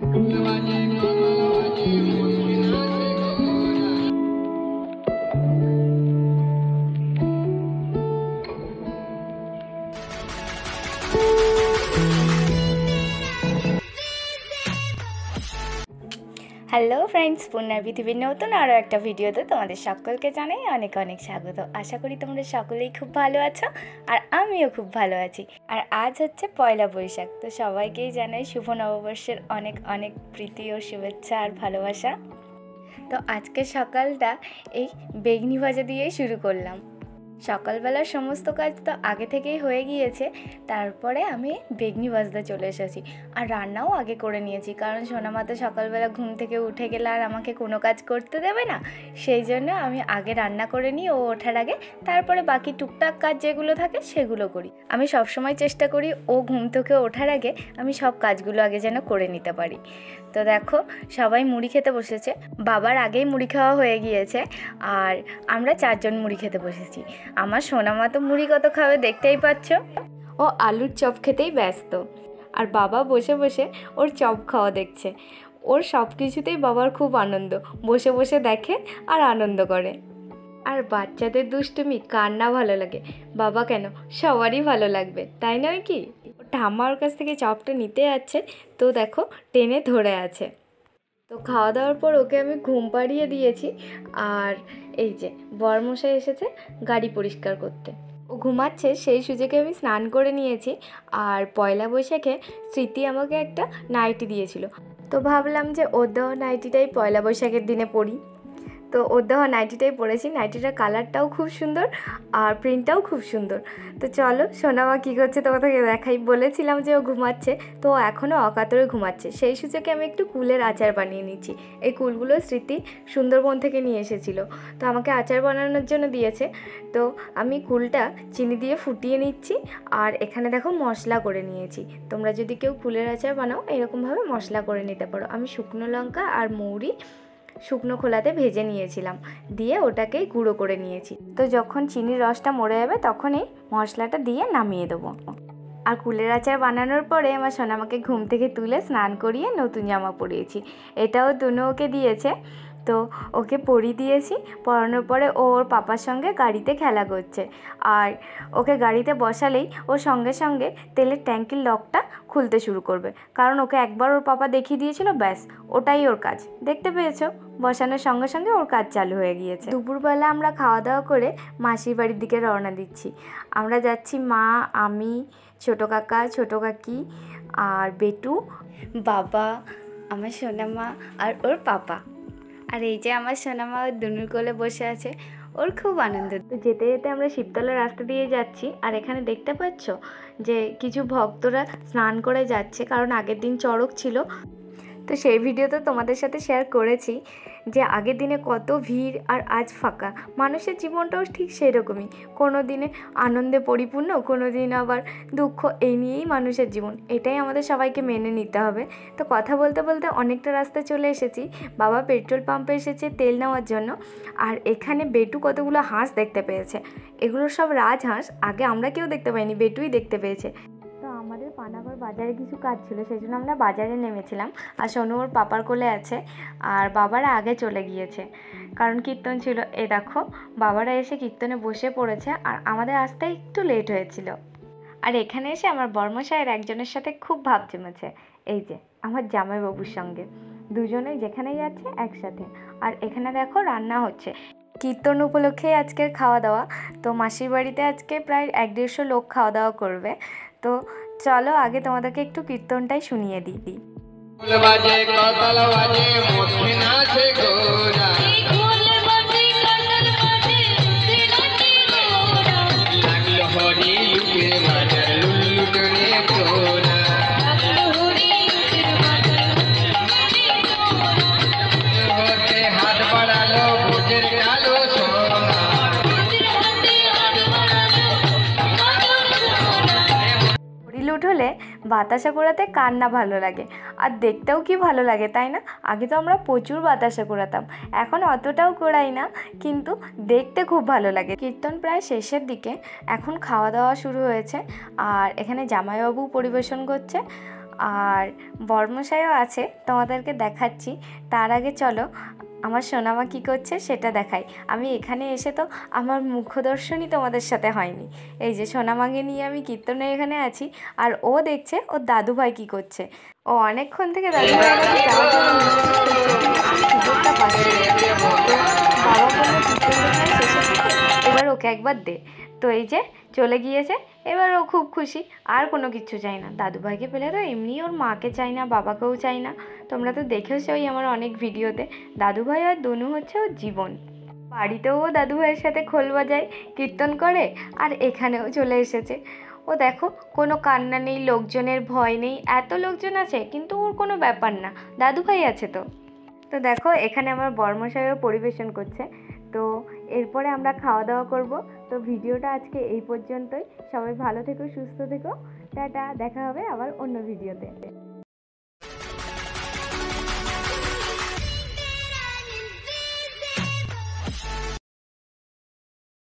Hello friends, পূর্ণার পৃথিবীর নতুন আরও একটা ভিডিওতে তোমাদের সকলকে জানাই অনেক অনেক স্বাগত। আশা করি তোমরা সকলেই খুব ভালো আছো, আর আমিও খুব ভালো আছি। আর আজ হচ্ছে পয়লা বৈশাখ, তো সবাইকেই জানাই শুভ নববর্ষের অনেক অনেক প্রীতি ও শুভেচ্ছা আর ভালোবাসা। তো আজকে সকালটা এই বেগনি ভাজা দিয়েই শুরু করলাম। সকালবেলার সমস্ত কাজ তো আগে থেকেই হয়ে গিয়েছে, তারপরে আমি বেগনি ভাজতে চলে এসেছি। আর রান্নাও আগে করে নিয়েছি, কারণ সোনামা তো সকালবেলা ঘুম থেকে উঠে গেলে আর আমাকে কোনো কাজ করতে দেবে না। সেই জন্য আমি আগে রান্না করে নিই ও ওঠার আগে, তারপরে বাকি টুকটাক কাজ যেগুলো থাকে সেগুলো করি। আমি সবসময় চেষ্টা করি ও ঘুম থেকে ওঠার আগে আমি সব কাজগুলো আগে যেন করে নিতে পারি। তো দেখো, সবাই মুড়ি খেতে বসেছে। বাবার আগেই মুড়ি খাওয়া হয়ে গিয়েছে, আর আমরা 4 জন মুড়ি খেতে বসেছি। আমার সোনামা তো মুড়ি কত খাবে দেখতেই পাচ্ছ, ও আলুর চপ খেতেই ব্যস্ত। আর বাবা বসে বসে ওর চপ খাওয়া দেখছে। ওর সব কিছুতেই বাবার খুব আনন্দ, বসে বসে দেখে আর আনন্দ করে। আর বাচ্চাদের দুষ্টুমি কার না ভালো লাগে, বাবা কেন, সবারই ভালো লাগবে, তাই নয় কি? ঠাম্মা ওর কাছ থেকে চপটা নিতে যাচ্ছে, তো দেখো টেনে ধরে আছে। তো খাওয়া দাওয়ার পর ওকে আমি ঘুম পাড়িয়ে দিয়েছি। আর এই যে বরমশাই এসেছে গাড়ি পরিষ্কার করতে, ও ঘুমাচ্ছে, সেই সুযোগে আমি স্নান করে নিয়েছি। আর পয়লা বৈশাখে স্মৃতি আমাকে একটা নাইটি দিয়েছিল, তো ভাবলাম যে ওর দেওয়া নাইটিটাই পয়লা বৈশাখের দিনে পরি। তো ওর দেওয়া নাইটিটাই পরেছি। নাইটিটার কালারটাও খুব সুন্দর আর প্রিন্টটাও খুব সুন্দর। তো চলো, সোনামা কী করছে তোমাদেরকে দেখাই। বলেছিলাম যে ও ঘুমাচ্ছে, তো ও এখনও অকাতরে ঘুমাচ্ছে। সেই সুযোগে আমি একটু কুলের আচার বানিয়ে নিচ্ছি। এই কুলগুলো স্মৃতি সুন্দরবন থেকে নিয়ে এসেছিলো, তো আমাকে আচার বানানোর জন্য দিয়েছে। তো আমি কুলটা চিনি দিয়ে ফুটিয়ে নিচ্ছি, আর এখানে দেখো মশলা করে নিয়েছি। তোমরা যদি কেউ কুলের আচার বানাও এরকমভাবে মশলা করে নিতে পারো। আমি শুকনো লঙ্কা আর মৌরি শুকনো খোলাতে ভেজে নিয়েছিলাম, দিয়ে ওটাকেই গুঁড়ো করে নিয়েছি। তো যখন চিনির রসটা মরে যাবে তখন এই মশলাটা দিয়ে নামিয়ে দেবো। আর কুলের আচার বানানোর পরে আমার সোনামাকে ঘুম থেকে তুলে স্নান করিয়ে নতুন জামা পরিয়েছি। এটাও তনু ওকে দিয়েছে, তো ওকে পরিয়ে দিয়েছি। পরানোর পরে ও ওর পাপার সঙ্গে গাড়িতে খেলা করছে। আর ওকে গাড়িতে বসালেই ও সঙ্গে সঙ্গে তেলের ট্যাঙ্কির লকটা খুলতে শুরু করবে, কারণ ওকে একবার ওর পাপা দেখিয়ে দিয়েছিল, ব্যাস ওটাই ওর কাজ। দেখতে পেয়েছো, বসানোর সঙ্গে সঙ্গে ওর কাজ চালু হয়ে গিয়েছে। দুপুরবেলা আমরা খাওয়া দাওয়া করে মাসির বাড়ির দিকে রওনা দিচ্ছি। আমরা যাচ্ছি মা, আমি, ছোটো কাকা, ছোটো কাকি আর বেটু, বাবা, আমার সোনামা আর ওর পাপা। আর এই যে আমার সোনামা দুনুর কোলে বসে আছে, ওর খুব আনন্দ। তো যেতে যেতে আমরা শিবতলা রাস্তা দিয়ে যাচ্ছি। আর এখানে দেখতে পাচ্ছ যে কিছু ভক্তরা স্নান করে যাচ্ছে, কারণ আগের দিন চড়ক ছিল। তো সেই ভিডিও তো তোমাদের সাথে শেয়ার করেছি যে আগের দিনে কত ভিড় আর আজ ফাঁকা। মানুষের জীবনটাও ঠিক সেই রকমই, কোনো দিনে আনন্দে পরিপূর্ণ, কোনো দিন আবার দুঃখ, এই নিয়েই মানুষের জীবন। এটাই আমাদের সবাইকে মেনে নিতে হবে। তো কথা বলতে বলতে অনেকটা রাস্তা চলে এসেছি। বাবা পেট্রোল পাম্পে এসেছে তেল নেওয়ার জন্য। আর এখানে বেটু কতগুলো হাঁস দেখতে পেয়েছে। এগুলো সব রাজহাঁস, আগে আমরা কেউ দেখতে পাইনি, বেটুই দেখতে পেয়েছে। আমাদের পানাগড় বাজারে কিছু কাজ ছিল, সেই জন্য আমরা বাজারে নেমেছিলাম। আর সোনু ওর পাপার কোলে আছে, আর বাবারা আগে চলে গিয়েছে কারণ কীর্তন ছিল। এ দেখো, বাবারা এসে কীর্তনে বসে পড়েছে, আর আমাদের আসতে একটু লেট হয়েছিল। আর এখানে এসে আমার বর্মশায়ের একজনের সাথে খুব ভাব জমেছে, এই যে আমার জামাইবাবুর সঙ্গে। দুজনেই যেখানেই যাচ্ছে একসাথে। আর এখানে দেখো রান্না হচ্ছে কীর্তন উপলক্ষে আজকের খাওয়া দাওয়া। তো মাসির বাড়িতে আজকে প্রায় 150 লোক খাওয়া দাওয়া করবে। তো চলো আগে তোমাদেরকে একটু কীর্তনটাই শুনিয়ে দিই। লুট হলে বাতাসা কুড়াতে কার না ভালো লাগে, আর দেখতেও কি ভালো লাগে, তাই না? আগে তো আমরা প্রচুর বাতাসা কুড়াতাম, এখন অতটাও কুড়াই না, কিন্তু দেখতে খুব ভালো লাগে। কীর্তন প্রায় শেষের দিকে, এখন খাওয়া দাওয়া শুরু হয়েছে। আর এখানে জামাইবাবু পরিবেশন করছে, আর বর্মশাইও আছে, তোমাদেরকে দেখাচ্ছি। তার আগে চলো আমার সোনামা কী করছে সেটা দেখাই। আমি এখানে এসে তো আমার মুখদর্শনই তোমাদের সাথে হয়নি। এই যে সোনামাকে নিয়ে আমি কীর্তনের এখানে আছি, আর ও দেখছে ওর দাদুভাই কী করছে। ও অনেকক্ষণ থেকে দাদুভাইয়ের কাছে যাওয়ার জন্য নিশ্চিত করছে, কিন্তু সেই সুযোগটা পাচ্ছে না। তো বাবা বললো কীর্তন দেখে শেষের দিকে এবার ওকে একবার দে। তো এই যে চলে গিয়েছে। এবার ও খুব খুশি, আর কোনো কিছু চাই না। দাদুভাইকে পেলে তো এমনি ওর মাকে চাই না, বাবাকেও চাই না। তোমরা তো দেখেছোই আমার অনেক ভিডিওতে। দাদুভাই আর দনু হচ্ছে ওর জীবন। বাড়িতেও ও দাদুভাইয়ের সাথে খোল বাজায়, কীর্তন করে, আর এখানেও চলে এসেছে। ও দেখো কোনো কান্না নেই, লোকজনের ভয় নেই। এত লোকজন আছে কিন্তু ওর কোনো ব্যাপার না, দাদুভাই আছে তো। তো দেখো এখানে আমার বর্মশাইও পরিবেশন করছে। তো এরপরে আমরা খাওয়া দাওয়া করব। তো ভিডিওটা আজকে এই পর্যন্তই। সবাই ভালো থেকো, সুস্থ থেকো, টাটা। দেখা হবে আবার অন্য ভিডিওতে।